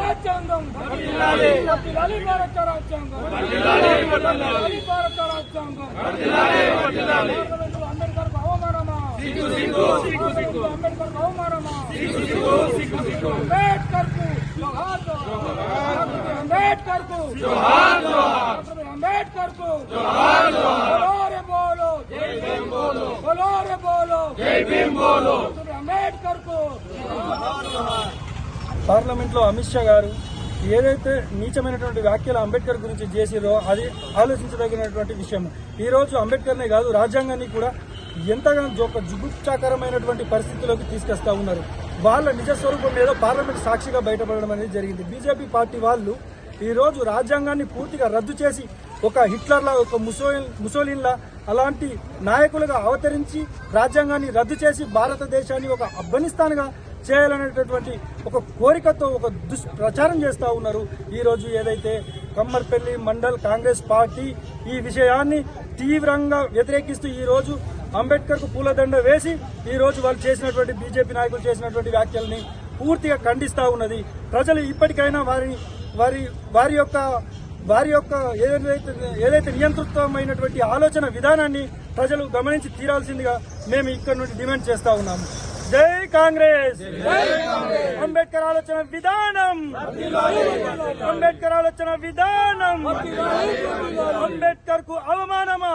రాజ్యాంగం భారత రాజ్యాంగం భారత రాజ్యాంగం అంబేద్కర్ అవమానమా అంబేద్కర్ అవమానమా అంబేద్కర్ కు అంబేద్కర్ కు అంబేద్కర్ కు बोलो जय भीम बोलो बोलो रे बोलो जय भीम बोलो अंबेडकर को। పార్లమెంట్లో అమిత్ షా గారు ఏదైతే నీచమైనటువంటి వ్యాఖ్యలు అంబేద్కర్ గురించి చేసిరో అది ఆలోచించదగినటువంటి విషయం. ఈ రోజు అంబేద్కర్నే కాదు రాజ్యాంగాన్ని కూడా ఎంతగానో ఒక జుగుప్సాకరమైనటువంటి పరిస్థితిలోకి తీసుకొస్తా ఉన్నారు. వాళ్ళ నిజ స్వరూపం ఏదో పార్లమెంట్ సాక్షిగా బయటపడడం అనేది జరిగింది. బీజేపీ పార్టీ వాళ్ళు ఈ రోజు రాజ్యాంగాన్ని పూర్తిగా రద్దు చేసి ఒక హిట్లర్లా ఒక ముసోలిన్లా అలాంటి నాయకులుగా అవతరించి రాజ్యాంగాన్ని రద్దు చేసి భారతదేశాన్ని ఒక ఆఫ్ఘనిస్తాన్గా చేయాలనేటటువంటి ఒక కోరికతో ఒక దుష్ప్రచారం చేస్తూ ఉన్నారు. ఈరోజు ఏదైతే కమ్మర్పల్లి మండల్ కాంగ్రెస్ పార్టీ ఈ విషయాన్ని తీవ్రంగా వ్యతిరేకిస్తూ ఈరోజు అంబేద్కర్కు పూలదండ వేసి ఈరోజు వాళ్ళు చేసినటువంటి బీజేపీ నాయకులు చేసినటువంటి వ్యాఖ్యల్ని పూర్తిగా ఖండిస్తూ ఉన్నది. ప్రజలు ఇప్పటికైనా వారి యొక్క ఏదైతే నియంతృత్వమైనటువంటి ఆలోచన విధానాన్ని ప్రజలు గమనించి తీరాల్సిందిగా మేము ఇక్కడ నుండి డిమాండ్ చేస్తా ఉన్నాము. జై కాంగ్రెస్, అంబేద్కర్ ఆలోచన విధానం, అంబేద్కర్ ఆలోచన విధానం, అంబేద్కర్ కు అవమానమా,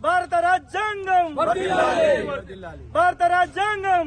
భారత రాజ్యాంగం, భారత రాజ్యాంగం.